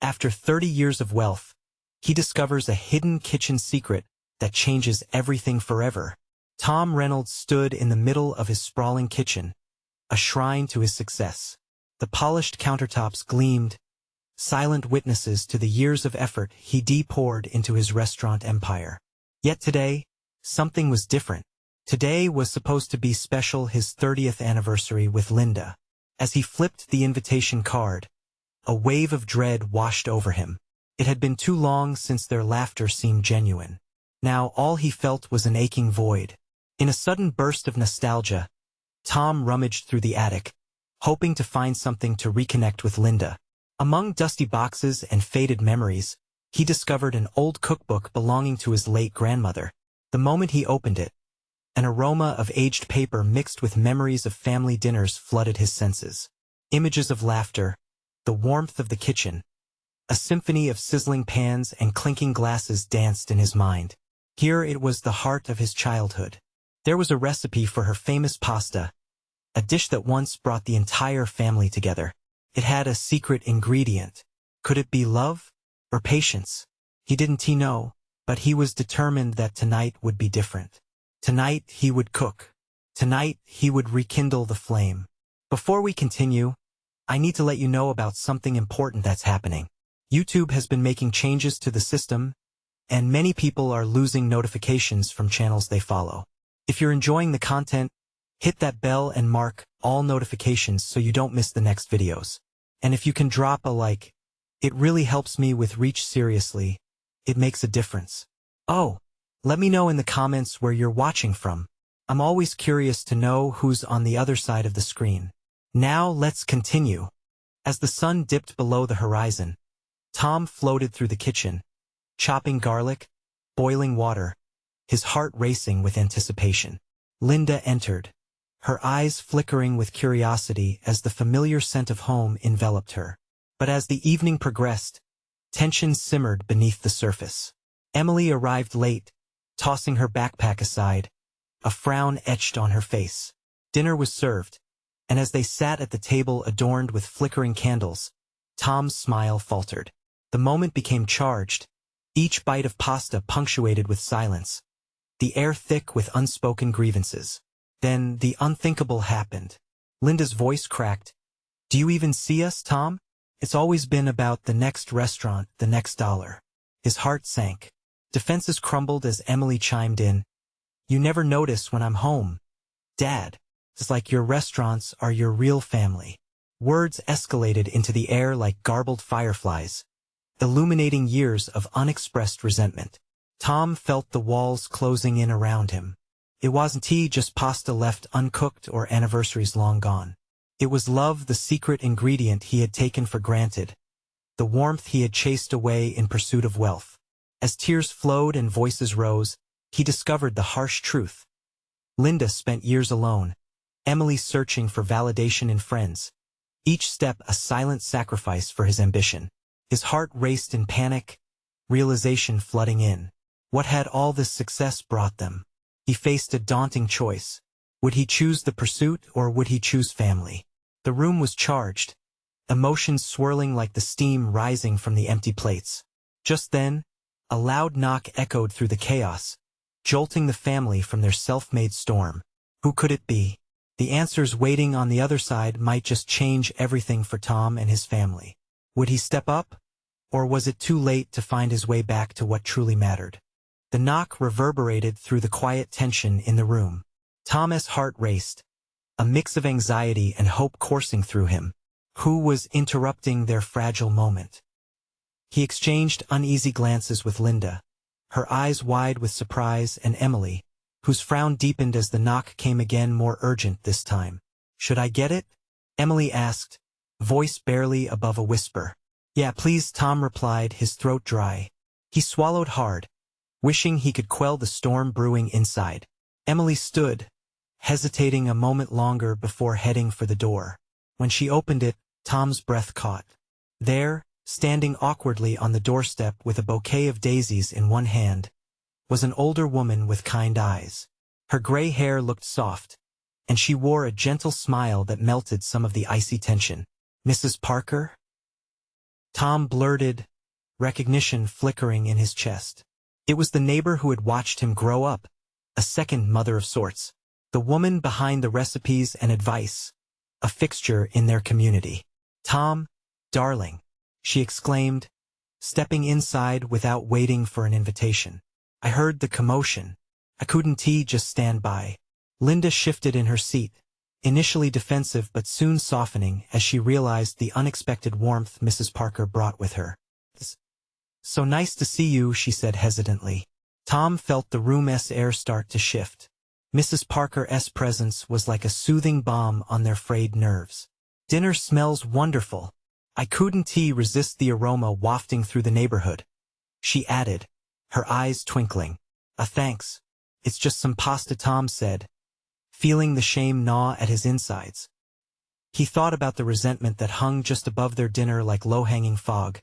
After 30 years of wealth, he discovers a hidden kitchen secret that changes everything forever. Tom Reynolds stood in the middle of his sprawling kitchen, a shrine to his success. The polished countertops gleamed, silent witnesses to the years of effort he poured into his restaurant empire. Yet today, something was different. Today was supposed to be special, his 30th anniversary with Linda. As he flipped the invitation card, a wave of dread washed over him. It had been too long since their laughter seemed genuine. Now all he felt was an aching void. In a sudden burst of nostalgia, Tom rummaged through the attic, hoping to find something to reconnect with Linda. Among dusty boxes and faded memories, he discovered an old cookbook belonging to his late grandmother. The moment he opened it, an aroma of aged paper mixed with memories of family dinners flooded his senses. Images of laughter, the warmth of the kitchen, a symphony of sizzling pans and clinking glasses danced in his mind. Here it was, the heart of his childhood. There was a recipe for her famous pasta, a dish that once brought the entire family together. It had a secret ingredient. Could it be love or patience? He didn't know, but he was determined that tonight would be different. Tonight he would cook. Tonight he would rekindle the flame. Before we continue, I need to let you know about something important that's happening. YouTube has been making changes to the system, and many people are losing notifications from channels they follow. If you're enjoying the content, hit that bell and mark all notifications so you don't miss the next videos. And if you can drop a like, it really helps me with reach. Seriously, it makes a difference. Oh, let me know in the comments where you're watching from. I'm always curious to know who's on the other side of the screen. Now let's continue. As the sun dipped below the horizon, Tom floated through the kitchen, chopping garlic, boiling water, his heart racing with anticipation. Linda entered, her eyes flickering with curiosity as the familiar scent of home enveloped her. But as the evening progressed, tension simmered beneath the surface. Emily arrived late, tossing her backpack aside, a frown etched on her face. Dinner was served, and as they sat at the table adorned with flickering candles, Tom's smile faltered. The moment became charged, each bite of pasta punctuated with silence, the air thick with unspoken grievances. Then the unthinkable happened. Linda's voice cracked. "Do you even see us, Tom? It's always been about the next restaurant, the next dollar." His heart sank. Defenses crumbled as Emily chimed in. "You never notice when I'm home, Dad. It's like your restaurants are your real family." Words escalated into the air like garbled fireflies, illuminating years of unexpressed resentment. Tom felt the walls closing in around him. It wasn't just pasta left uncooked or anniversaries long gone. It was love, the secret ingredient he had taken for granted, the warmth he had chased away in pursuit of wealth. As tears flowed and voices rose, he discovered the harsh truth. Linda spent years alone, Emily searching for validation in friends, each step a silent sacrifice for his ambition. His heart raced in panic, realization flooding in. What had all this success brought them? He faced a daunting choice. Would he choose the pursuit or would he choose family? The room was charged, emotions swirling like the steam rising from the empty plates. Just then, a loud knock echoed through the chaos, jolting the family from their self-made storm. Who could it be? The answers waiting on the other side might just change everything for Tom and his family. Would he step up? Or was it too late to find his way back to what truly mattered? The knock reverberated through the quiet tension in the room. Tom's heart raced, a mix of anxiety and hope coursing through him. Who was interrupting their fragile moment? He exchanged uneasy glances with Linda, her eyes wide with surprise, and Emily, whose frown deepened as the knock came again, more urgent this time. "Should I get it?" Emily asked, voice barely above a whisper. "Yeah, please," Tom replied, his throat dry. He swallowed hard, wishing he could quell the storm brewing inside. Emily stood, hesitating a moment longer before heading for the door. When she opened it, Tom's breath caught. There, standing awkwardly on the doorstep with a bouquet of daisies in one hand, was an older woman with kind eyes. Her gray hair looked soft, and she wore a gentle smile that melted some of the icy tension. "Mrs. Parker?" Tom blurted, recognition flickering in his chest. It was the neighbor who had watched him grow up, a second mother of sorts. The woman behind the recipes and advice, a fixture in their community. "Tom, darling," she exclaimed, stepping inside without waiting for an invitation. "I heard the commotion. I couldn't just stand by." Linda shifted in her seat, initially defensive but soon softening as she realized the unexpected warmth Mrs. Parker brought with her. "So nice to see you," she said hesitantly. Tom felt the room's air start to shift. Mrs. Parker's presence was like a soothing balm on their frayed nerves. "Dinner smells wonderful. I couldn't resist the aroma wafting through the neighborhood," she added, her eyes twinkling. Thanks. It's just some pasta," Tom said, feeling the shame gnaw at his insides. He thought about the resentment that hung just above their dinner like low-hanging fog.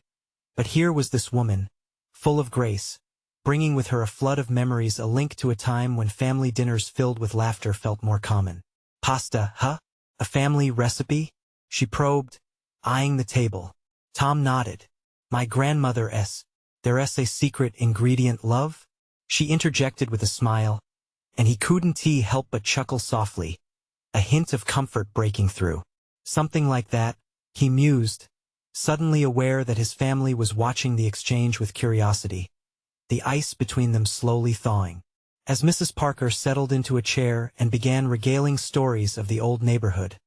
But here was this woman, full of grace, bringing with her a flood of memories, a link to a time when family dinners filled with laughter felt more common. "Pasta, huh? A family recipe?" she probed, eyeing the table. Tom nodded. "My grandmother's. There's a secret ingredient, love?" she interjected with a smile, and he couldn't help but chuckle softly, a hint of comfort breaking through. "Something like that," he mused, suddenly aware that his family was watching the exchange with curiosity, the ice between them slowly thawing. As Mrs. Parker settled into a chair and began regaling stories of the old neighborhood,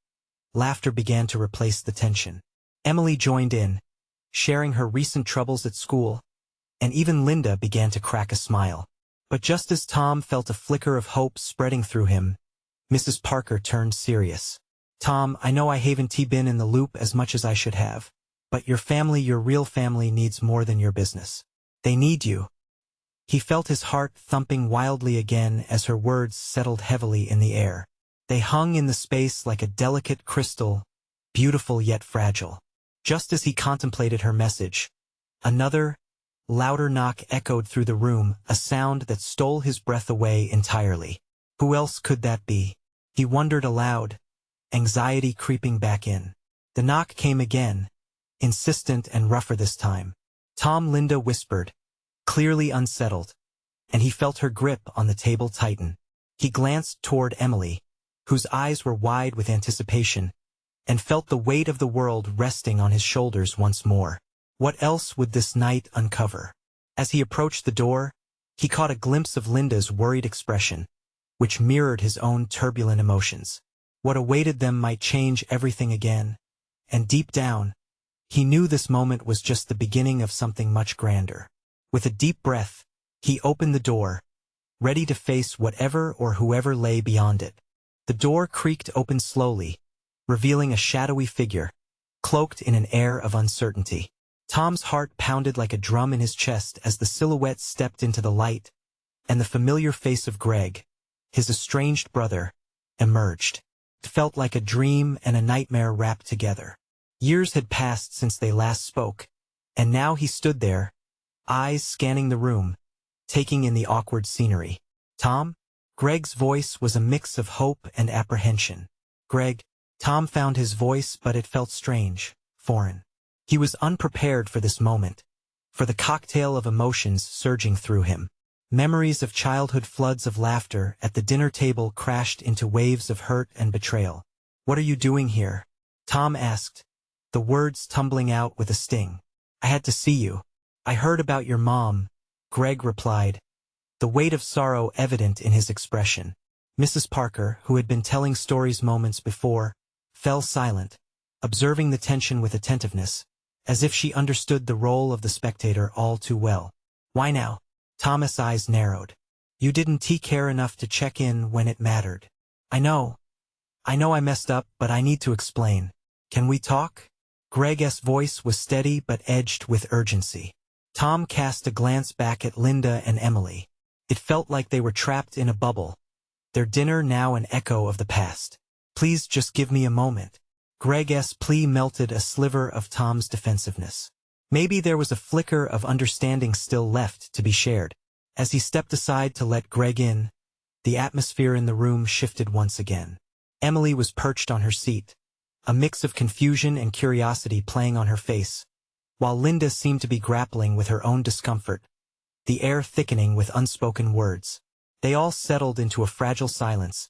laughter began to replace the tension. Emily joined in, sharing her recent troubles at school, and even Linda began to crack a smile. But just as Tom felt a flicker of hope spreading through him, Mrs. Parker turned serious. "Tom, I know I haven't been in the loop as much as I should have, but your family, your real family, needs more than your business. They need you." He felt his heart thumping wildly again as her words settled heavily in the air. They hung in the space like a delicate crystal, beautiful yet fragile. Just as he contemplated her message, another, louder knock echoed through the room, a sound that stole his breath away entirely. Who else could that be? He wondered aloud, anxiety creeping back in. The knock came again, insistent and rougher this time. "Tom," Linda whispered, clearly unsettled, and he felt her grip on the table tighten. He glanced toward Emily, whose eyes were wide with anticipation, and felt the weight of the world resting on his shoulders once more. What else would this night uncover? As he approached the door, he caught a glimpse of Linda's worried expression, which mirrored his own turbulent emotions. What awaited them might change everything again, and deep down, he knew this moment was just the beginning of something much grander. With a deep breath, he opened the door, ready to face whatever or whoever lay beyond it. The door creaked open slowly, revealing a shadowy figure, cloaked in an air of uncertainty. Tom's heart pounded like a drum in his chest as the silhouette stepped into the light, and the familiar face of Greg, his estranged brother, emerged. It felt like a dream and a nightmare wrapped together. Years had passed since they last spoke, and now he stood there, eyes scanning the room, taking in the awkward scenery. "Tom?" Greg's voice was a mix of hope and apprehension. "Greg." Tom found his voice, but it felt strange, foreign. He was unprepared for this moment, for the cocktail of emotions surging through him. Memories of childhood, floods of laughter at the dinner table crashed into waves of hurt and betrayal. "What are you doing here?" Tom asked, the words tumbling out with a sting. "I had to see you. I heard about your mom," Greg replied, the weight of sorrow evident in his expression. Mrs. Parker, who had been telling stories moments before, fell silent, observing the tension with attentiveness, as if she understood the role of the spectator all too well. "Why now?" Thomas' eyes narrowed. "You didn't care enough to check in when it mattered." I know I messed up, but I need to explain. Can we talk?" Greg's voice was steady but edged with urgency. Tom cast a glance back at Linda and Emily. It felt like they were trapped in a bubble, their dinner now an echo of the past. "Please just give me a moment." Greg's plea melted a sliver of Tom's defensiveness. Maybe there was a flicker of understanding still left to be shared. As he stepped aside to let Greg in, the atmosphere in the room shifted once again. Emily was perched on her seat, a mix of confusion and curiosity playing on her face, while Linda seemed to be grappling with her own discomfort, the air thickening with unspoken words. They all settled into a fragile silence,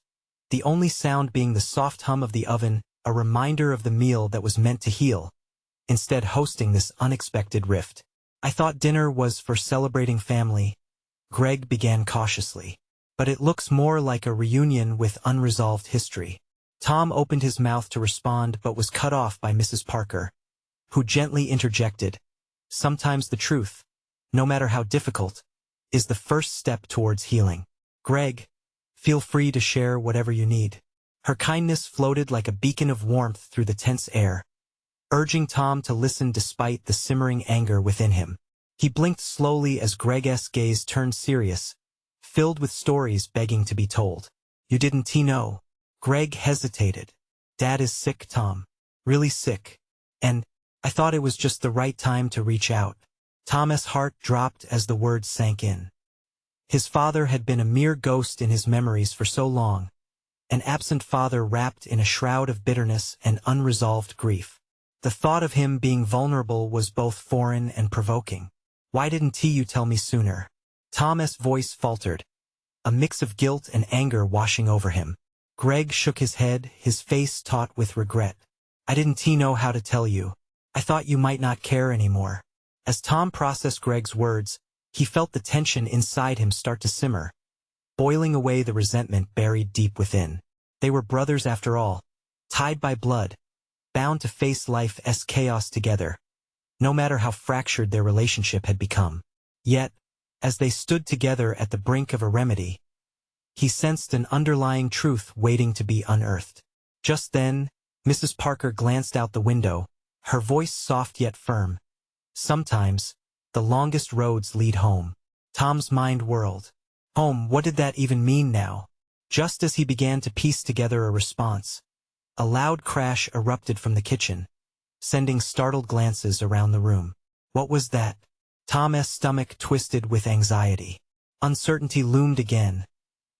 the only sound being the soft hum of the oven, a reminder of the meal that was meant to heal, instead hosting this unexpected rift. "I thought dinner was for celebrating family," Greg began cautiously. "But it looks more like a reunion with unresolved history." Tom opened his mouth to respond but was cut off by Mrs. Parker, who gently interjected, "Sometimes the truth, no matter how difficult, is the first step towards healing. Greg, feel free to share whatever you need." Her kindness floated like a beacon of warmth through the tense air, urging Tom to listen despite the simmering anger within him. He blinked slowly as Greg's gaze turned serious, filled with stories begging to be told. "You didn't know?" Greg hesitated. "Dad is sick, Tom. Really sick. And I thought it was just the right time to reach out." Tom's heart dropped as the words sank in. His father had been a mere ghost in his memories for so long, an absent father wrapped in a shroud of bitterness and unresolved grief. The thought of him being vulnerable was both foreign and provoking. "Why didn't you tell me sooner?" Tom's voice faltered, a mix of guilt and anger washing over him. Greg shook his head, his face taut with regret. "I didn't know how to tell you. I thought you might not care anymore." As Tom processed Greg's words, he felt the tension inside him start to simmer, boiling away the resentment buried deep within. They were brothers after all, tied by blood, bound to face life's chaos together, no matter how fractured their relationship had become. Yet, as they stood together at the brink of a remedy, he sensed an underlying truth waiting to be unearthed. Just then, Mrs. Parker glanced out the window, her voice soft yet firm. "Sometimes, the longest roads lead home." Tom's mind whirled. Home, what did that even mean now? Just as he began to piece together a response, a loud crash erupted from the kitchen, sending startled glances around the room. What was that? Tom's stomach twisted with anxiety. Uncertainty loomed again,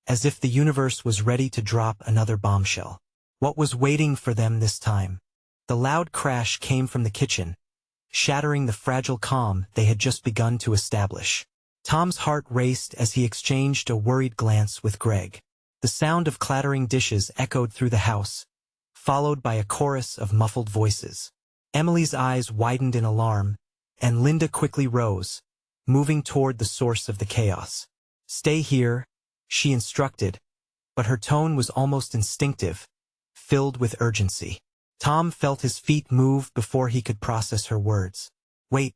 as if the universe was ready to drop another bombshell. What was waiting for them this time? The loud crash came from the kitchen, shattering the fragile calm they had just begun to establish. Tom's heart raced as he exchanged a worried glance with Greg. The sound of clattering dishes echoed through the house, followed by a chorus of muffled voices. Emily's eyes widened in alarm, and Linda quickly rose, moving toward the source of the chaos. "Stay here," she instructed, but her tone was almost instinctive, filled with urgency. Tom felt his feet move before he could process her words. "Wait,"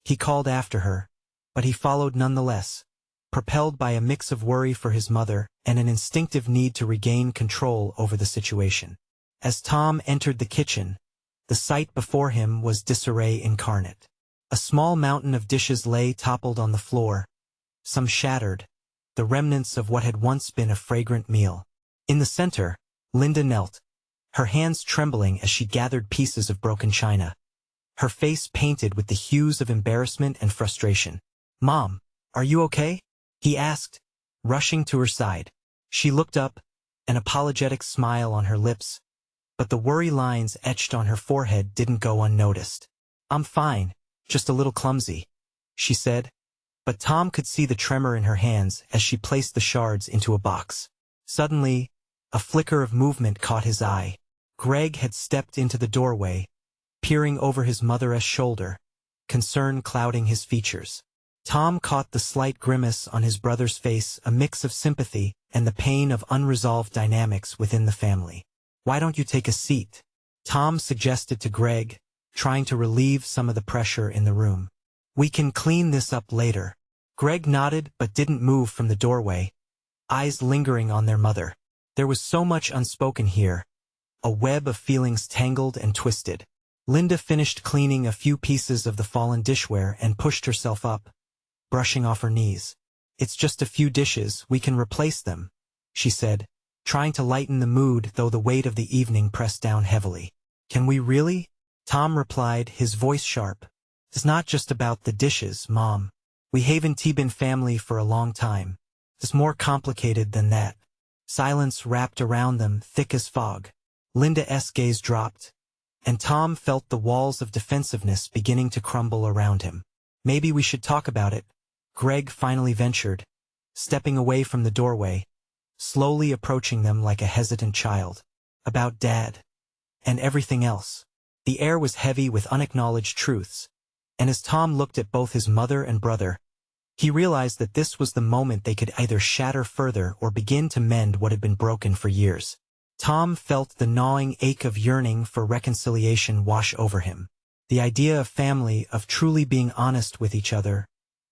he called after her, but he followed nonetheless, propelled by a mix of worry for his mother and an instinctive need to regain control over the situation. As Tom entered the kitchen, the sight before him was disarray incarnate. A small mountain of dishes lay toppled on the floor, some shattered, the remnants of what had once been a fragrant meal. In the center, Linda knelt, her hands trembling as she gathered pieces of broken china, her face painted with the hues of embarrassment and frustration. "Mom, are you okay?" he asked, rushing to her side. She looked up, an apologetic smile on her lips, but the worry lines etched on her forehead didn't go unnoticed. "I'm fine, just a little clumsy," she said, but Tom could see the tremor in her hands as she placed the shards into a box. Suddenly, a flicker of movement caught his eye. Greg had stepped into the doorway, peering over his mother's shoulder, concern clouding his features. Tom caught the slight grimace on his brother's face, a mix of sympathy and the pain of unresolved dynamics within the family. "Why don't you take a seat?" Tom suggested to Greg, trying to relieve some of the pressure in the room. "We can clean this up later." Greg nodded but didn't move from the doorway, eyes lingering on their mother. There was so much unspoken here, a web of feelings tangled and twisted. Linda finished cleaning a few pieces of the fallen dishware and pushed herself up, brushing off her knees. "It's just a few dishes, we can replace them," she said, trying to lighten the mood though the weight of the evening pressed down heavily. "Can we really?" Tom replied, his voice sharp. "It's not just about the dishes, Mom. We haven't been family for a long time. It's more complicated than that." Silence wrapped around them, thick as fog. Linda's gaze dropped, and Tom felt the walls of defensiveness beginning to crumble around him. Maybe we should talk about it, Greg finally ventured, stepping away from the doorway, slowly approaching them like a hesitant child. About Dad. And everything else. The air was heavy with unacknowledged truths, and as Tom looked at both his mother and brother, he realized that this was the moment they could either shatter further or begin to mend what had been broken for years. Tom felt the gnawing ache of yearning for reconciliation wash over him. The idea of family, of truly being honest with each other,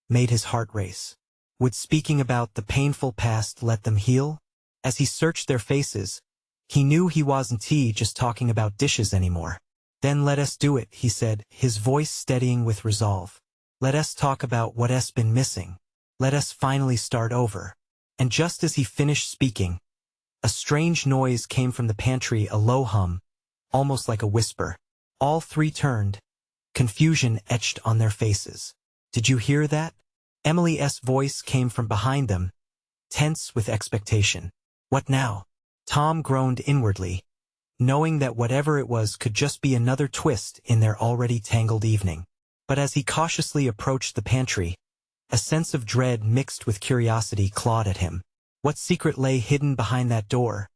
made his heart race. Would speaking about the painful past let them heal? As he searched their faces, he knew he wasn't just talking about dishes anymore. Then let us do it, he said, his voice steadying with resolve. Let us talk about what has been missing. Let us finally start over. And just as he finished speaking, a strange noise came from the pantry, a low hum, almost like a whisper. All three turned, confusion etched on their faces. Did you hear that? Emily's voice came from behind them, tense with expectation. What now? Tom groaned inwardly, knowing that whatever it was could just be another twist in their already tangled evening. But as he cautiously approached the pantry, a sense of dread mixed with curiosity clawed at him. What secret lay hidden behind that door?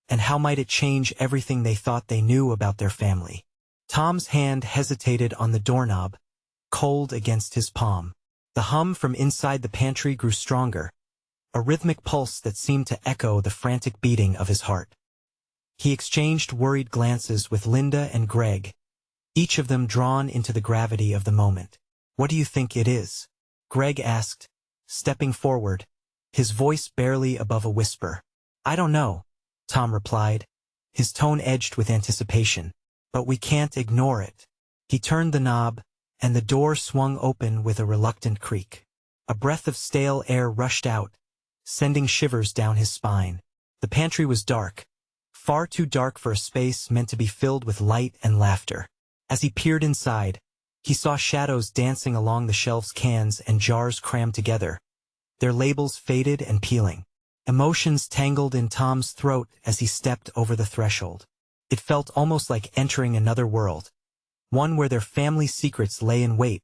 And how might it change everything they thought they knew about their family? Tom's hand hesitated on the doorknob, cold against his palm. The hum from inside the pantry grew stronger, a rhythmic pulse that seemed to echo the frantic beating of his heart. He exchanged worried glances with Linda and Greg, each of them drawn into the gravity of the moment. What do you think it is? Greg asked, stepping forward, his voice barely above a whisper. I don't know, Tom replied, his tone edged with anticipation. But we can't ignore it. He turned the knob, and the door swung open with a reluctant creak. A breath of stale air rushed out, sending shivers down his spine. The pantry was dark, far too dark for a space meant to be filled with light and laughter. As he peered inside, he saw shadows dancing along the shelves, cans and jars crammed together, their labels faded and peeling. Emotions tangled in Tom's throat as he stepped over the threshold. It felt almost like entering another world, one where their family secrets lay in wait,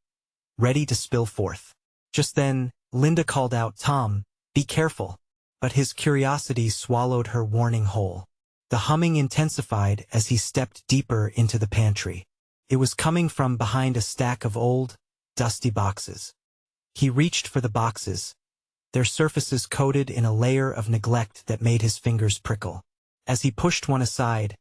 ready to spill forth. Just then, Linda called out, Tom, be careful. But his curiosity swallowed her warning whole. The humming intensified as he stepped deeper into the pantry. It was coming from behind a stack of old, dusty boxes. He reached for the boxes, their surfaces coated in a layer of neglect that made his fingers prickle. As he pushed one aside,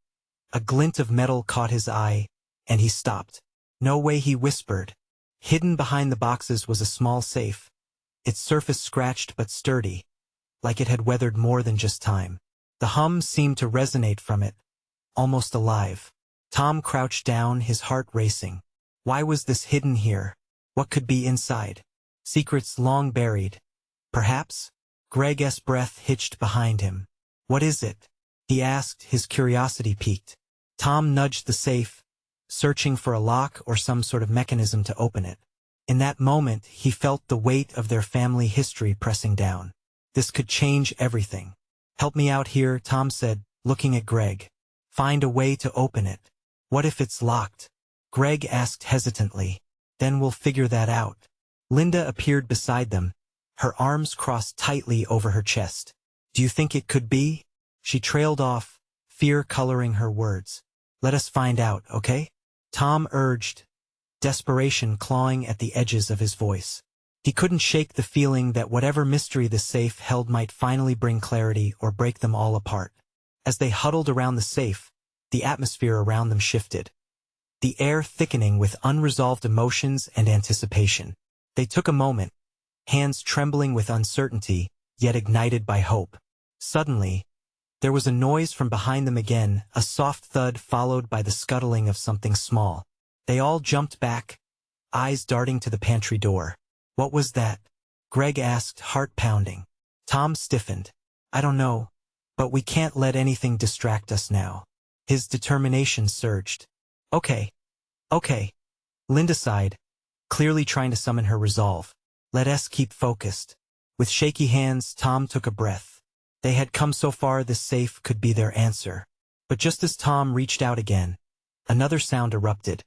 a glint of metal caught his eye, and he stopped. No way, he whispered. Hidden behind the boxes was a small safe, its surface scratched but sturdy, like it had weathered more than just time. The hum seemed to resonate from it, almost alive. Tom crouched down, his heart racing. Why was this hidden here? What could be inside? Secrets long buried. Perhaps? Greg's breath hitched behind him. What is it? He asked, his curiosity piqued. Tom nudged the safe, searching for a lock or some sort of mechanism to open it. In that moment, he felt the weight of their family history pressing down. This could change everything. Help me out here, Tom said, looking at Greg. Find a way to open it. What if it's locked? Greg asked hesitantly. Then we'll figure that out. Linda appeared beside them, her arms crossed tightly over her chest. Do you think it could be? She trailed off, fear coloring her words. Let us find out, okay? Tom urged, desperation clawing at the edges of his voice. He couldn't shake the feeling that whatever mystery the safe held might finally bring clarity or break them all apart. As they huddled around the safe, the atmosphere around them shifted, the air thickening with unresolved emotions and anticipation. They took a moment, hands trembling with uncertainty, yet ignited by hope. Suddenly, there was a noise from behind them again, a soft thud followed by the scuttling of something small. They all jumped back, eyes darting to the pantry door. What was that? Greg asked, heart pounding. Tom stiffened. I don't know, but we can't let anything distract us now. His determination surged. Okay. Linda sighed, clearly trying to summon her resolve. Let us keep focused. With shaky hands, Tom took a breath. They had come so far, this safe could be their answer. But just as Tom reached out again, Another sound erupted.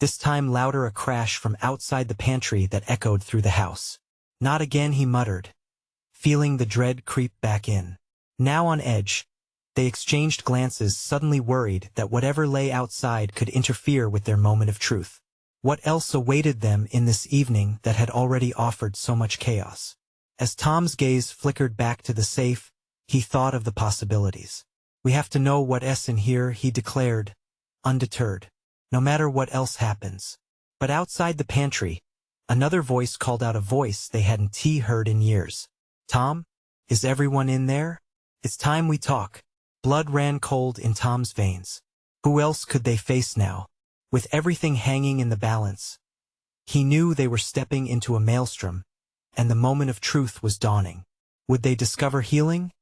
This time louder, a crash from outside the pantry that echoed through the house. "Not again," he muttered, feeling the dread creep back in. Now on edge, they exchanged glances, suddenly worried that whatever lay outside could interfere with their moment of truth. What else awaited them in this evening that had already offered so much chaos? As Tom's gaze flickered back to the safe, he thought of the possibilities. "We have to know what's in here," he declared, undeterred. "No matter what else happens." But outside the pantry, another voice called out, a voice they hadn't heard in years. "Tom? Is everyone in there? It's time we talk." Blood ran cold in Tom's veins. Who else could they face now? With everything hanging in the balance, he knew they were stepping into a maelstrom, and the moment of truth was dawning. Would they discover healing?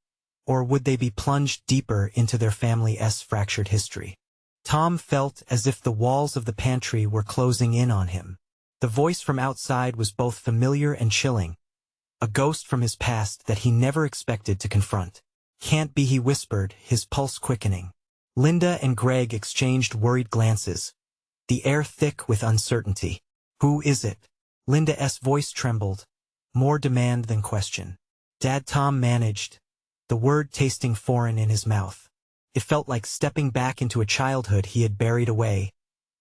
Or would they be plunged deeper into their family's fractured history? Tom felt as if the walls of the pantry were closing in on him. The voice from outside was both familiar and chilling, a ghost from his past that he never expected to confront. "Can't be," he whispered, his pulse quickening. Linda and Greg exchanged worried glances, the air thick with uncertainty. "Who is it?" Linda's voice trembled, more demand than question. "Dad," Tom managed, the word tasting foreign in his mouth. It felt like stepping back into a childhood he had buried away,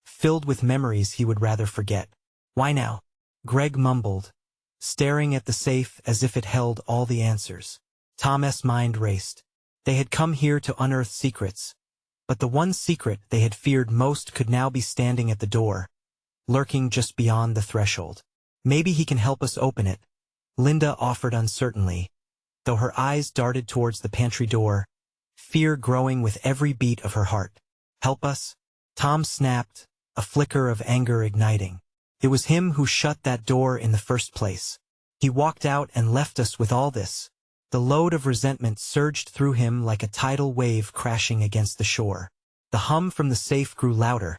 filled with memories he would rather forget. "Why now?" Greg mumbled, staring at the safe as if it held all the answers. Tom's mind raced. They had come here to unearth secrets, but the one secret they had feared most could now be standing at the door, lurking just beyond the threshold. "Maybe he can help us open it," Linda offered uncertainly, though her eyes darted towards the pantry door, fear growing with every beat of her heart. "Help us?" Tom snapped, a flicker of anger igniting. "It was him who shut that door in the first place. He walked out and left us with all this." The load of resentment surged through him like a tidal wave crashing against the shore. The hum from the safe grew louder,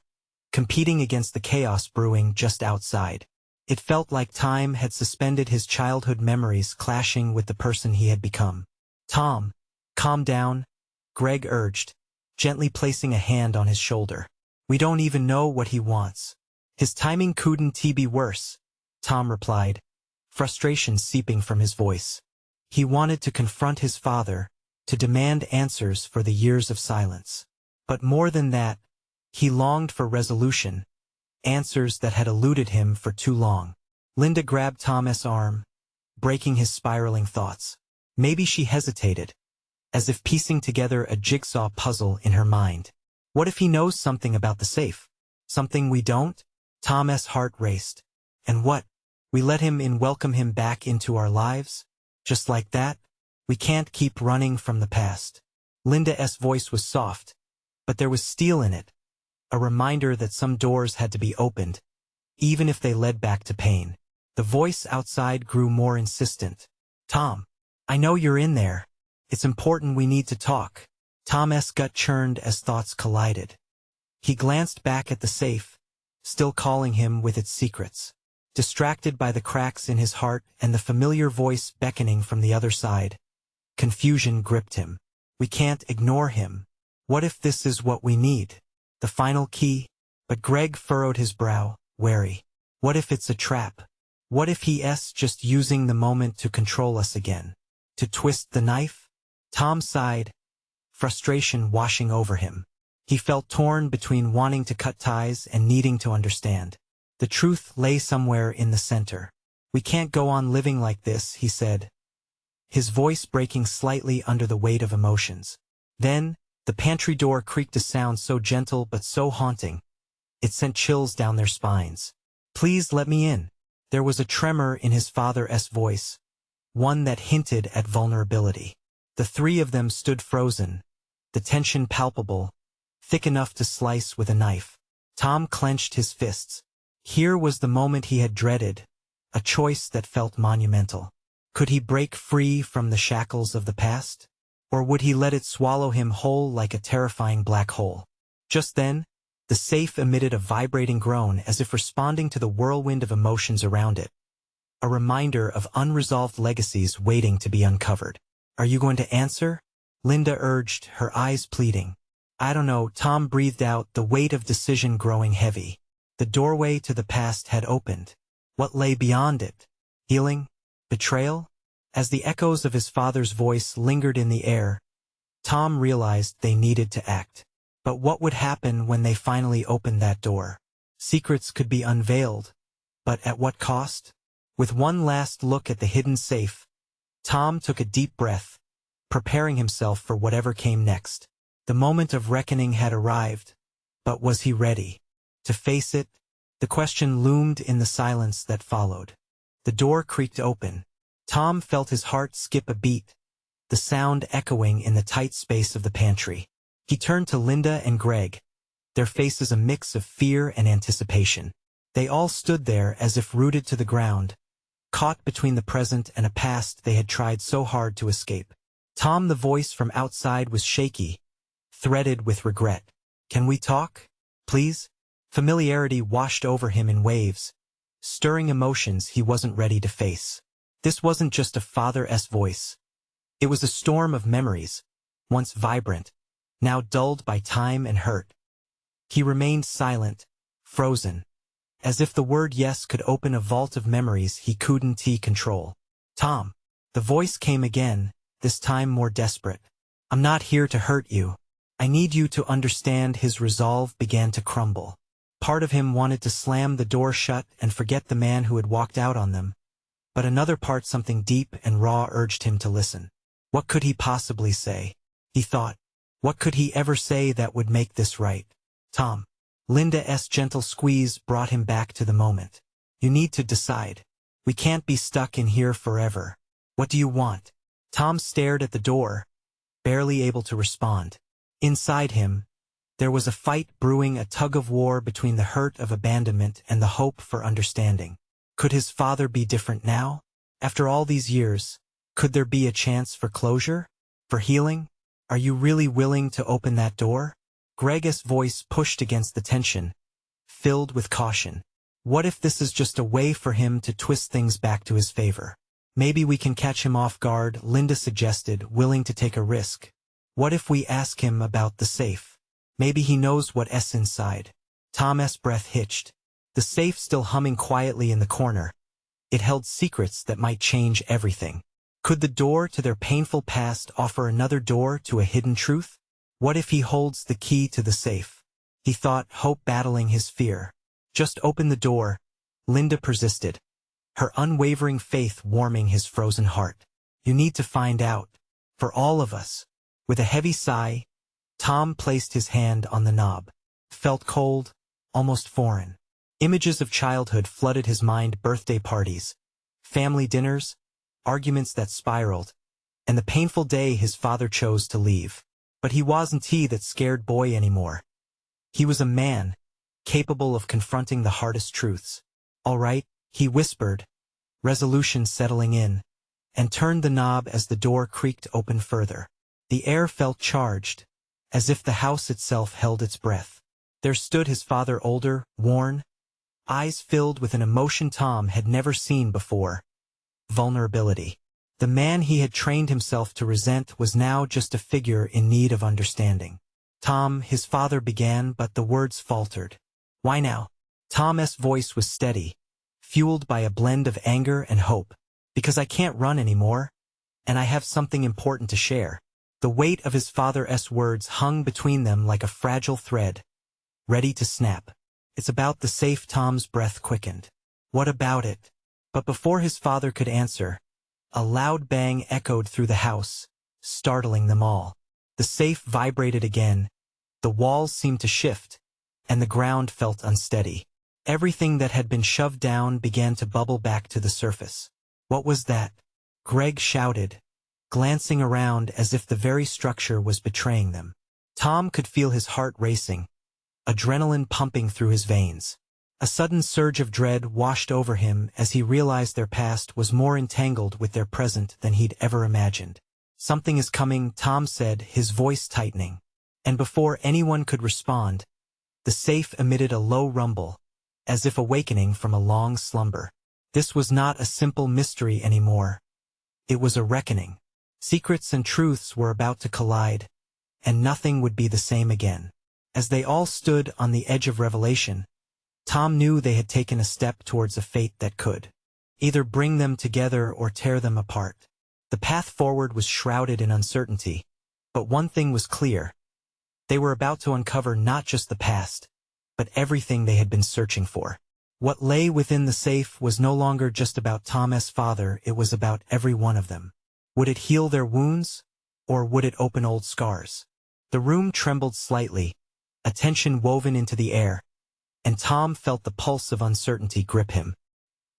competing against the chaos brewing just outside. It felt like time had suspended, his childhood memories clashing with the person he had become. "Tom, calm down," Greg urged, gently placing a hand on his shoulder. "We don't even know what he wants." "His timing couldn't be worse," Tom replied, frustration seeping from his voice. He wanted to confront his father, to demand answers for the years of silence. But more than that, he longed for resolution, answers that had eluded him for too long. Linda grabbed Tom's arm, breaking his spiraling thoughts. Maybe she hesitated, as if piecing together a jigsaw puzzle in her mind. What if he knows something about the safe? Something we don't? Tom's heart raced. And what? We let him in, welcome him back into our lives? Just like that? We can't keep running from the past. Linda's voice was soft, but there was steel in it, a reminder that some doors had to be opened, even if they led back to pain. The voice outside grew more insistent. "Tom, I know you're in there. It's important, we need to talk." Tom's gut churned as thoughts collided. He glanced back at the safe, still calling him with its secrets. Distracted by the cracks in his heart and the familiar voice beckoning from the other side, confusion gripped him. We can't ignore him. What if this is what we need? The final key? But Greg furrowed his brow, wary. What if it's a trap? What if he's just using the moment to control us again? To twist the knife? Tom sighed, frustration washing over him. He felt torn between wanting to cut ties and needing to understand. The truth lay somewhere in the center. "We can't go on living like this," he said, his voice breaking slightly under the weight of emotions. Then, the pantry door creaked, a sound so gentle but so haunting, it sent chills down their spines. "Please let me in." There was a tremor in his father's voice, one that hinted at vulnerability. The three of them stood frozen, the tension palpable, thick enough to slice with a knife. Tom clenched his fists. Here was the moment he had dreaded, a choice that felt monumental. Could he break free from the shackles of the past? Or would he let it swallow him whole like a terrifying black hole? Just then, the safe emitted a vibrating groan as if responding to the whirlwind of emotions around it. A reminder of unresolved legacies waiting to be uncovered. "Are you going to answer?" Linda urged, her eyes pleading. I don't know, Tom breathed out, the weight of decision growing heavy. The doorway to the past had opened. What lay beyond it? Healing? Betrayal? As the echoes of his father's voice lingered in the air, Tom realized they needed to act. But what would happen when they finally opened that door? Secrets could be unveiled, but at what cost? With one last look at the hidden safe, Tom took a deep breath, preparing himself for whatever came next. The moment of reckoning had arrived, but was he ready to face it? The question loomed in the silence that followed. The door creaked open. Tom felt his heart skip a beat, the sound echoing in the tight space of the pantry. He turned to Linda and Greg, their faces a mix of fear and anticipation. They all stood there as if rooted to the ground, caught between the present and a past they had tried so hard to escape. Tom, the voice from outside, was shaky, threaded with regret. Can we talk, please? Familiarity washed over him in waves, stirring emotions he wasn't ready to face. This wasn't just a father's voice. It was a storm of memories, once vibrant, now dulled by time and hurt. He remained silent, frozen, as if the word yes could open a vault of memories he couldn't control. Tom. The voice came again, this time more desperate. I'm not here to hurt you. I need you to understand. His resolve began to crumble. Part of him wanted to slam the door shut and forget the man who had walked out on them, but another part, something deep and raw, urged him to listen. What could he possibly say? He thought. What could he ever say that would make this right? Tom. Linda's gentle squeeze brought him back to the moment. You need to decide. We can't be stuck in here forever. What do you want? Tom stared at the door, barely able to respond. Inside him, there was a fight brewing, a tug-of-war between the hurt of abandonment and the hope for understanding. Could his father be different now? After all these years, could there be a chance for closure? For healing? Are you really willing to open that door? Greg's voice pushed against the tension, filled with caution. What if this is just a way for him to twist things back to his favor? Maybe we can catch him off guard, Linda suggested, willing to take a risk. What if we ask him about the safe? Maybe he knows what's inside. Tom's breath hitched. The safe still humming quietly in the corner. It held secrets that might change everything. Could the door to their painful past offer another door to a hidden truth? What if he holds the key to the safe? He thought, hope battling his fear. Just open the door, Linda persisted, her unwavering faith warming his frozen heart. You need to find out. For all of us. With a heavy sigh, Tom placed his hand on the knob. Felt cold, almost foreign. Images of childhood flooded his mind: birthday parties, family dinners, arguments that spiraled, and the painful day his father chose to leave. But he wasn't that scared boy anymore. He was a man, capable of confronting the hardest truths. All right, he whispered, resolution settling in, and turned the knob as the door creaked open further. The air felt charged, as if the house itself held its breath. There stood his father, older, worn, eyes filled with an emotion Tom had never seen before. Vulnerability. The man he had trained himself to resent was now just a figure in need of understanding. Tom, his father began, but the words faltered. Why now? Tom's voice was steady, fueled by a blend of anger and hope. Because I can't run anymore, and I have something important to share. The weight of his father's words hung between them like a fragile thread, ready to snap. It's about the safe. Tom's breath quickened. What about it? But before his father could answer, a loud bang echoed through the house, startling them all. The safe vibrated again, the walls seemed to shift, and the ground felt unsteady. Everything that had been shoved down began to bubble back to the surface. What was that? Greg shouted, glancing around as if the very structure was betraying them. Tom could feel his heart racing, adrenaline pumping through his veins. A sudden surge of dread washed over him as he realized their past was more entangled with their present than he'd ever imagined. Something is coming, Tom said, his voice tightening. And before anyone could respond, the safe emitted a low rumble, as if awakening from a long slumber. This was not a simple mystery anymore. It was a reckoning. Secrets and truths were about to collide, and nothing would be the same again. As they all stood on the edge of revelation, Tom knew they had taken a step towards a fate that could either bring them together or tear them apart. The path forward was shrouded in uncertainty, but one thing was clear. They were about to uncover not just the past, but everything they had been searching for. What lay within the safe was no longer just about Tom's father, it was about every one of them. Would it heal their wounds, or would it open old scars? The room trembled slightly, a tension woven into the air, and Tom felt the pulse of uncertainty grip him.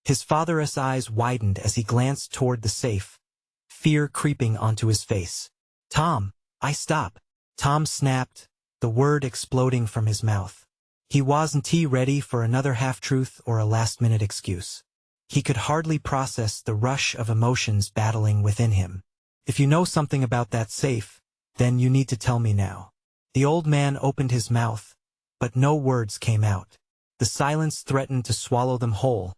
His father's eyes widened as he glanced toward the safe, fear creeping onto his face. "Tom, stop," Tom snapped, the word exploding from his mouth. He wasn't ready for another half-truth or a last-minute excuse. He could hardly process the rush of emotions battling within him. "If you know something about that safe, then you need to tell me now." The old man opened his mouth, but no words came out. The silence threatened to swallow them whole,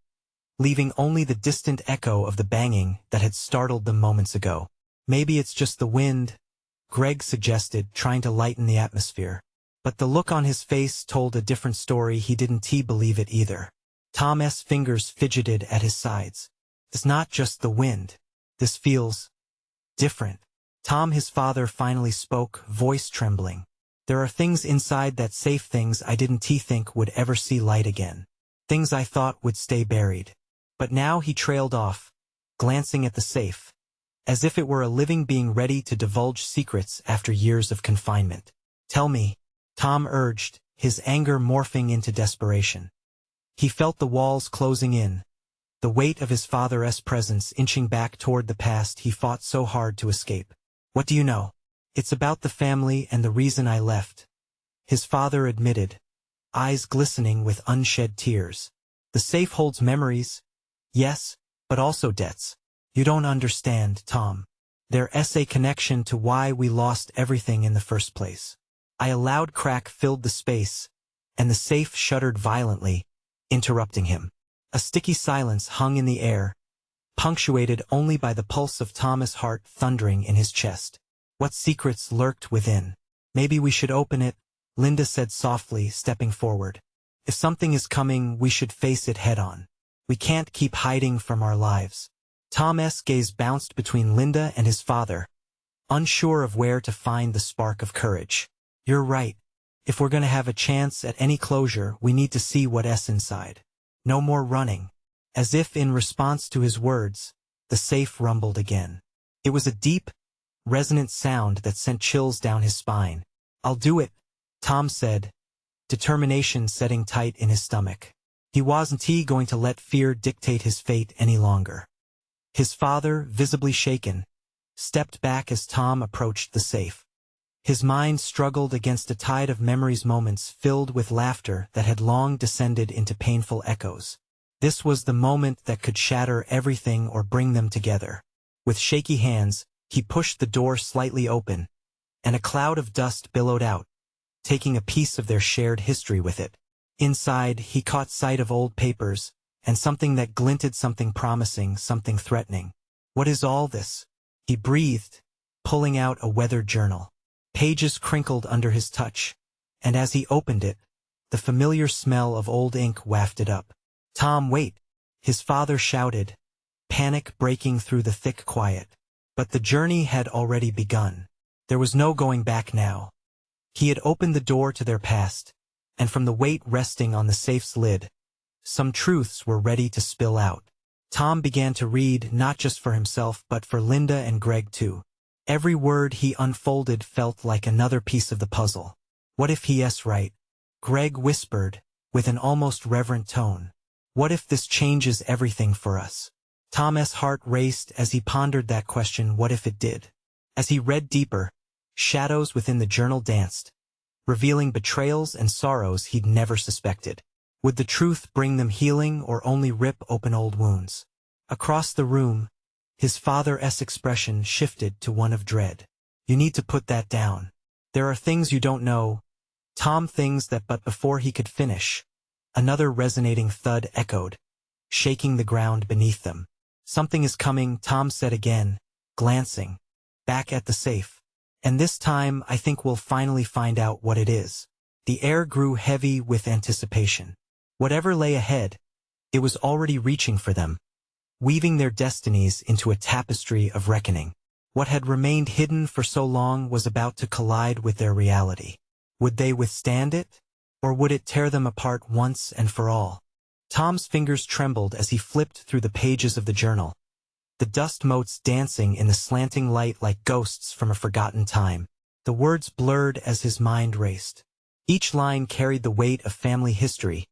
leaving only the distant echo of the banging that had startled them moments ago. "Maybe it's just the wind," Greg suggested, trying to lighten the atmosphere. But the look on his face told a different story. He didn't believe it either. Tom's fingers fidgeted at his sides. "It's not just the wind. This feels different." Tom, his father, finally spoke, voice trembling. "There are things inside that safe, things I didn't think would ever see light again. Things I thought would stay buried." But now he trailed off, glancing at the safe, as if it were a living being ready to divulge secrets after years of confinement. "Tell me," Tom urged, his anger morphing into desperation. He felt the walls closing in, the weight of his father's presence inching back toward the past he fought so hard to escape. "What do you know?" "It's about the family and the reason I left," his father admitted, eyes glistening with unshed tears. "The safe holds memories, yes, but also debts. You don't understand, Tom. There's a connection to why we lost everything in the first place." A loud crack filled the space, and the safe shuddered violently, interrupting him. A sticky silence hung in the air, punctuated only by the pulse of Tom's heart thundering in his chest. What secrets lurked within? "Maybe we should open it," Linda said softly, stepping forward. "If something is coming, we should face it head-on. We can't keep hiding from our lives." Tom's gaze bounced between Linda and his father, unsure of where to find the spark of courage. "You're right. If we're going to have a chance at any closure, we need to see what's inside. No more running." As if in response to his words, the safe rumbled again. It was a deep, resonant sound that sent chills down his spine. "I'll do it," Tom said, determination setting tight in his stomach. He wasn't going to let fear dictate his fate any longer. His father, visibly shaken, stepped back as Tom approached the safe. His mind struggled against a tide of memories, moments filled with laughter that had long descended into painful echoes. This was the moment that could shatter everything or bring them together. With shaky hands, he pushed the door slightly open, and a cloud of dust billowed out, taking a piece of their shared history with it. Inside, he caught sight of old papers, and something that glinted, something promising, something threatening. "What is all this?" he breathed, pulling out a weathered journal. Pages crinkled under his touch, and as he opened it, the familiar smell of old ink wafted up. "Tom, wait!" his father shouted, panic breaking through the thick quiet. But the journey had already begun. There was no going back now. He had opened the door to their past, and from the weight resting on the safe's lid, some truths were ready to spill out. Tom began to read, not just for himself but for Linda and Greg too. Every word he unfolded felt like another piece of the puzzle. "What if he's right?" Greg whispered, with an almost reverent tone. "What if this changes everything for us?" Tom's heart raced as he pondered that question. What if it did? As he read deeper, shadows within the journal danced, revealing betrayals and sorrows he'd never suspected. Would the truth bring them healing or only rip open old wounds? Across the room, his father's expression shifted to one of dread. "You need to put that down. There are things you don't know, Tom, things that..." But before he could finish, another resonating thud echoed, shaking the ground beneath them. "Something is coming," Tom said again, glancing back at the safe. And this time, I think we'll finally find out what it is. The air grew heavy with anticipation. Whatever lay ahead, it was already reaching for them, weaving their destinies into a tapestry of reckoning. What had remained hidden for so long was about to collide with their reality. Would they withstand it, or would it tear them apart once and for all? Tom's fingers trembled as he flipped through the pages of the journal, the dust motes dancing in the slanting light like ghosts from a forgotten time. The words blurred as his mind raced. Each line carried the weight of family history,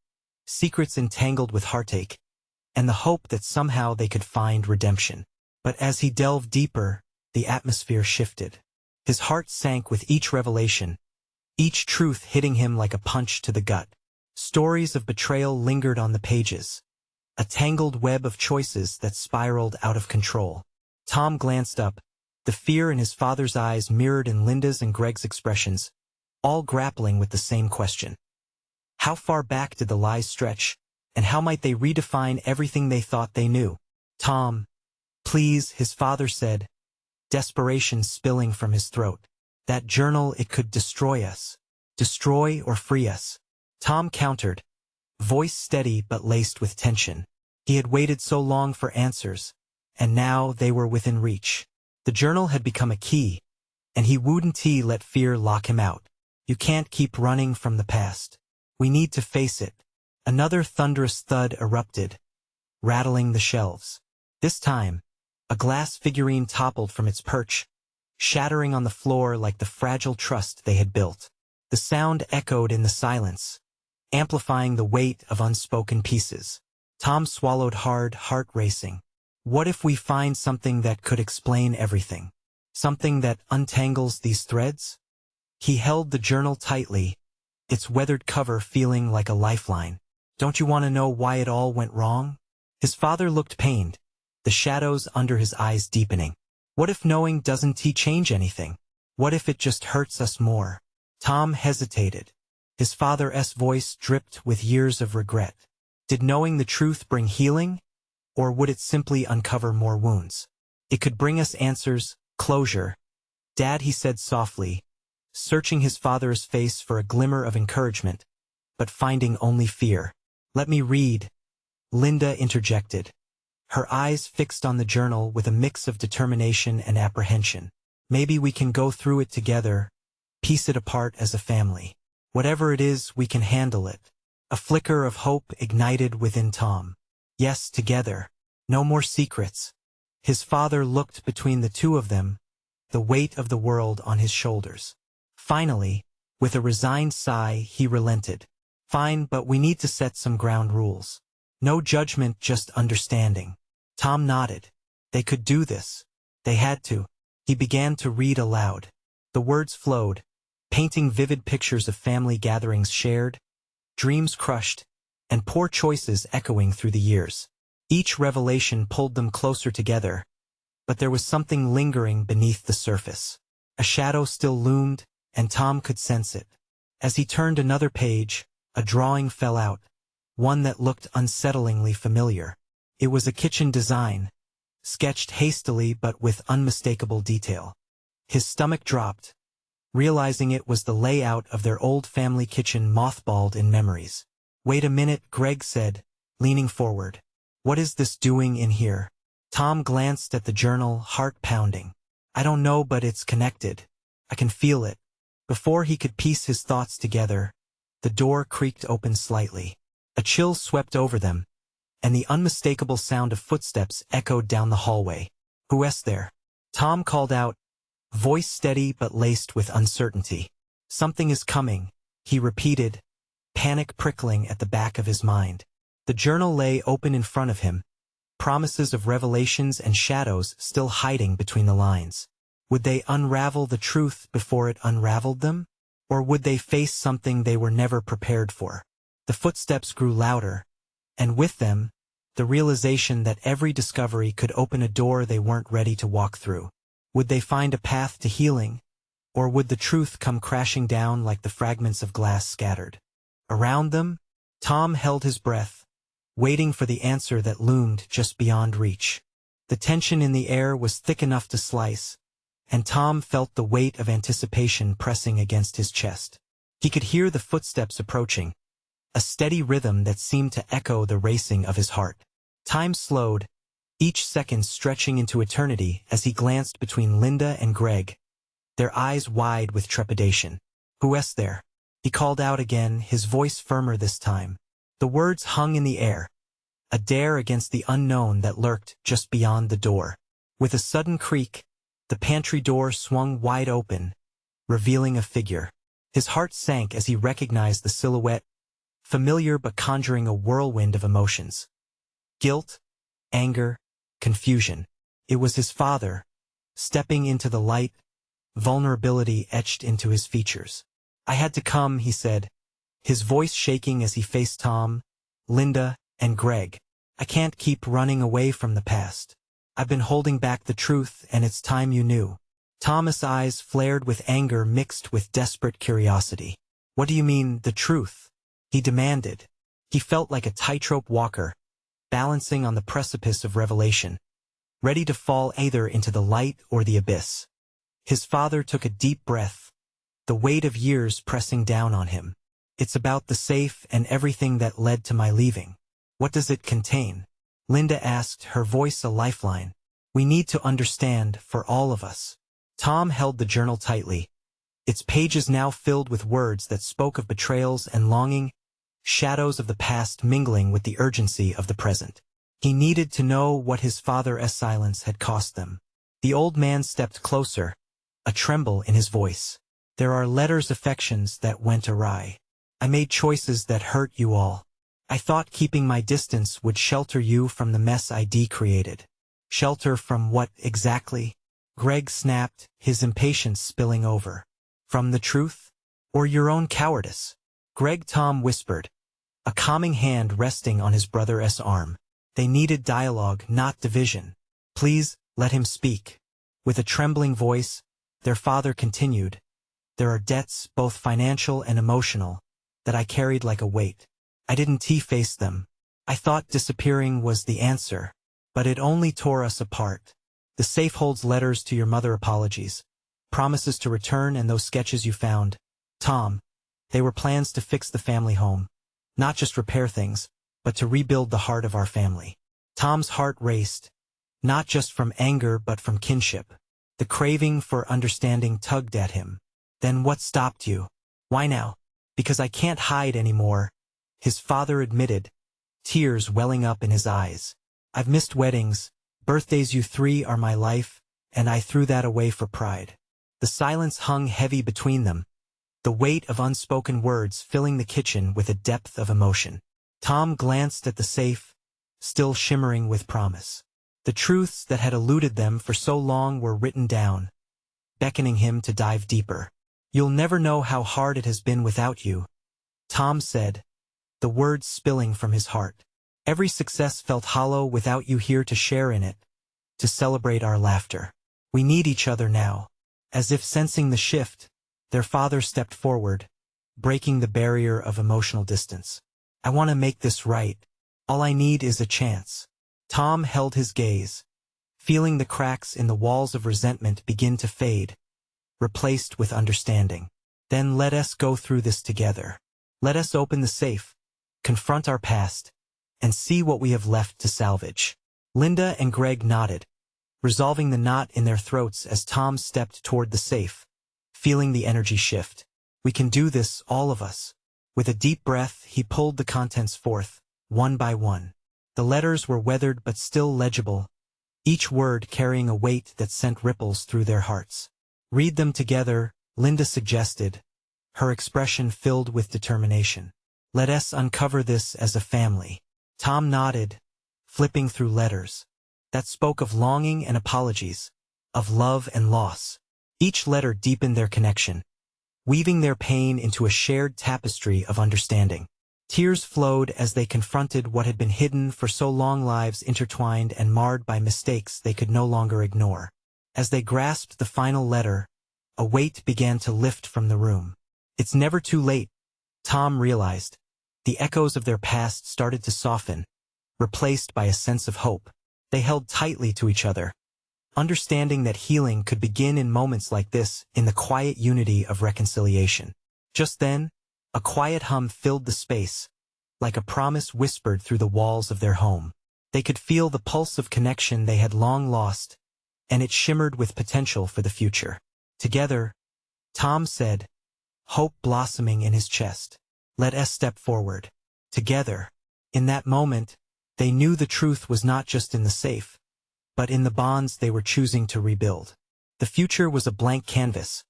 secrets entangled with heartache, and the hope that somehow they could find redemption. But as he delved deeper, the atmosphere shifted. His heart sank with each revelation, each truth hitting him like a punch to the gut. Stories of betrayal lingered on the pages, a tangled web of choices that spiraled out of control. Tom glanced up, the fear in his father's eyes mirrored in Linda's and Greg's expressions, all grappling with the same question. How far back did the lies stretch, and how might they redefine everything they thought they knew? Tom, please, his father said, desperation spilling from his throat. That journal, it could destroy us. Destroy or free us. Tom countered, voice steady but laced with tension. He had waited so long for answers, and now they were within reach. The journal had become a key, and he wouldn't let fear lock him out. You can't keep running from the past. We need to face it. Another thunderous thud erupted, rattling the shelves. This time, a glass figurine toppled from its perch, shattering on the floor like the fragile trust they had built. The sound echoed in the silence, amplifying the weight of unspoken pieces. Tom swallowed hard, heart racing. What if we find something that could explain everything? Something that untangles these threads? He held the journal tightly, its weathered cover feeling like a lifeline. Don't you want to know why it all went wrong? His father looked pained, the shadows under his eyes deepening. What if knowing doesn't change anything? What if it just hurts us more? Tom hesitated. His father's voice dripped with years of regret. Did knowing the truth bring healing, or would it simply uncover more wounds? It could bring us answers, closure. Dad, he said softly, searching his father's face for a glimmer of encouragement, but finding only fear. Let me read, Linda interjected, her eyes fixed on the journal with a mix of determination and apprehension. Maybe we can go through it together, piece it apart as a family. Whatever it is, we can handle it. A flicker of hope ignited within Tom. Yes, together. No more secrets. His father looked between the two of them, the weight of the world on his shoulders. Finally, with a resigned sigh, he relented. Fine, but we need to set some ground rules. No judgment, just understanding. Tom nodded. They could do this. They had to. He began to read aloud. The words flowed, painting vivid pictures of family gatherings shared, dreams crushed, and poor choices echoing through the years. Each revelation pulled them closer together, but there was something lingering beneath the surface. A shadow still loomed, and Tom could sense it. As he turned another page, a drawing fell out, one that looked unsettlingly familiar. It was a kitchen design, sketched hastily but with unmistakable detail. His stomach dropped, realizing it was the layout of their old family kitchen mothballed in memories. Wait a minute, Greg said, leaning forward. What is this doing in here? Tom glanced at the journal, heart pounding. I don't know, but it's connected. I can feel it. Before he could piece his thoughts together, the door creaked open slightly. A chill swept over them, and the unmistakable sound of footsteps echoed down the hallway. Who's there? Tom called out, voice steady but laced with uncertainty. Something is coming, he repeated, panic prickling at the back of his mind. The journal lay open in front of him, promises of revelations and shadows still hiding between the lines. Would they unravel the truth before it unraveled them? Or would they face something they were never prepared for? The footsteps grew louder, and with them, the realization that every discovery could open a door they weren't ready to walk through. Would they find a path to healing, or would the truth come crashing down like the fragments of glass scattered? Around them, Tom held his breath, waiting for the answer that loomed just beyond reach. The tension in the air was thick enough to slice, and Tom felt the weight of anticipation pressing against his chest. He could hear the footsteps approaching, a steady rhythm that seemed to echo the racing of his heart. Time slowed, each second stretching into eternity as he glanced between Linda and Greg, their eyes wide with trepidation. "Who's there?" he called out again, his voice firmer this time. The words hung in the air, a dare against the unknown that lurked just beyond the door. With a sudden creak, the pantry door swung wide open, revealing a figure. His heart sank as he recognized the silhouette, familiar but conjuring a whirlwind of emotions. Guilt, anger, confusion. It was his father, stepping into the light, vulnerability etched into his features. "I had to come," he said, his voice shaking as he faced Tom, Linda, and Greg. "I can't keep running away from the past. I've been holding back the truth, and it's time you knew." Tom's eyes flared with anger mixed with desperate curiosity. "What do you mean, the truth?" he demanded. He felt like a tightrope walker, balancing on the precipice of revelation, ready to fall either into the light or the abyss. His father took a deep breath, the weight of years pressing down on him. "It's about the safe and everything that led to my leaving." "What does it contain?" Linda asked, her voice a lifeline. "We need to understand, for all of us." Tom held the journal tightly, its pages now filled with words that spoke of betrayals and longing, shadows of the past mingling with the urgency of the present. He needed to know what his father's silence had cost them. The old man stepped closer, a tremble in his voice. "There are letters, affections that went awry. I made choices that hurt you all. I thought keeping my distance would shelter you from the mess I'd created." "Shelter from what exactly?" Greg snapped, his impatience spilling over. "From the truth? Or your own cowardice?" Tom whispered, a calming hand resting on his brother's arm. They needed dialogue, not division. "Please, let him speak." With a trembling voice, their father continued, "There are debts, both financial and emotional, that I carried like a weight. I didn't face them. I thought disappearing was the answer, but it only tore us apart. The safe holds letters to your mother, apologies, promises to return, and those sketches you found. Tom, they were plans to fix the family home. Not just repair things, but to rebuild the heart of our family." Tom's heart raced, not just from anger but from kinship. The craving for understanding tugged at him. "Then what stopped you?" "Why now?" "Because I can't hide anymore," his father admitted, tears welling up in his eyes. "I've missed weddings, birthdays. You three are my life, and I threw that away for pride." The silence hung heavy between them, the weight of unspoken words filling the kitchen with a depth of emotion. Tom glanced at the safe, still shimmering with promise. The truths that had eluded them for so long were written down, beckoning him to dive deeper. "You'll never know how hard it has been without you," Tom said, the words spilling from his heart. "Every success felt hollow without you here to share in it, to celebrate our laughter. We need each other now." As if sensing the shift, their father stepped forward, breaking the barrier of emotional distance. "I want to make this right. All I need is a chance." Tom held his gaze, feeling the cracks in the walls of resentment begin to fade, replaced with understanding. "Then let us go through this together. Let us open the safe, confront our past, and see what we have left to salvage." Linda and Greg nodded, resolving the knot in their throats as Tom stepped toward the safe, feeling the energy shift. "We can do this, all of us." With a deep breath, he pulled the contents forth, one by one. The letters were weathered but still legible, each word carrying a weight that sent ripples through their hearts. "Read them together," Linda suggested, her expression filled with determination. "Let us uncover this as a family." Tom nodded, flipping through letters that spoke of longing and apologies, of love and loss. Each letter deepened their connection, weaving their pain into a shared tapestry of understanding. Tears flowed as they confronted what had been hidden for so long, lives intertwined and marred by mistakes they could no longer ignore. As they grasped the final letter, a weight began to lift from the room. "It's never too late," Tom realized. The echoes of their past started to soften, replaced by a sense of hope. They held tightly to each other, understanding that healing could begin in moments like this, in the quiet unity of reconciliation. Just then, a quiet hum filled the space, like a promise whispered through the walls of their home. They could feel the pulse of connection they had long lost, and it shimmered with potential for the future. Together, Tom said, hope blossoming in his chest. Let us step forward. Together. In that moment, they knew the truth was not just in the safe, but in the bonds they were choosing to rebuild. The future was a blank canvas,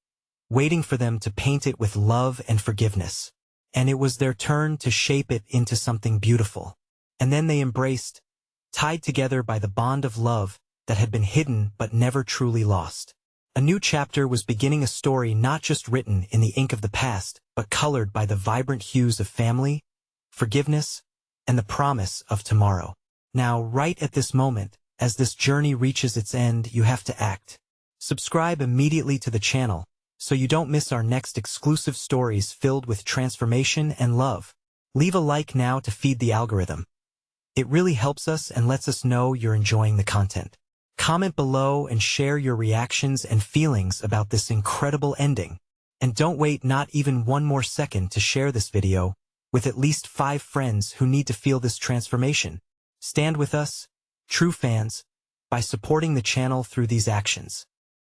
waiting for them to paint it with love and forgiveness. And it was their turn to shape it into something beautiful. And then they embraced, tied together by the bond of love that had been hidden but never truly lost. A new chapter was beginning, a story not just written in the ink of the past, but colored by the vibrant hues of family, forgiveness, and the promise of tomorrow. Now, right at this moment, as this journey reaches its end, you have to act. Subscribe immediately to the channel, so you don't miss our next exclusive stories filled with transformation and love. Leave a like now to feed the algorithm. It really helps us and lets us know you're enjoying the content. Comment below and share your reactions and feelings about this incredible ending. And don't wait not even one more second to share this video with at least 5 friends who need to feel this transformation. Stand with us, true fans, by supporting the channel through these actions.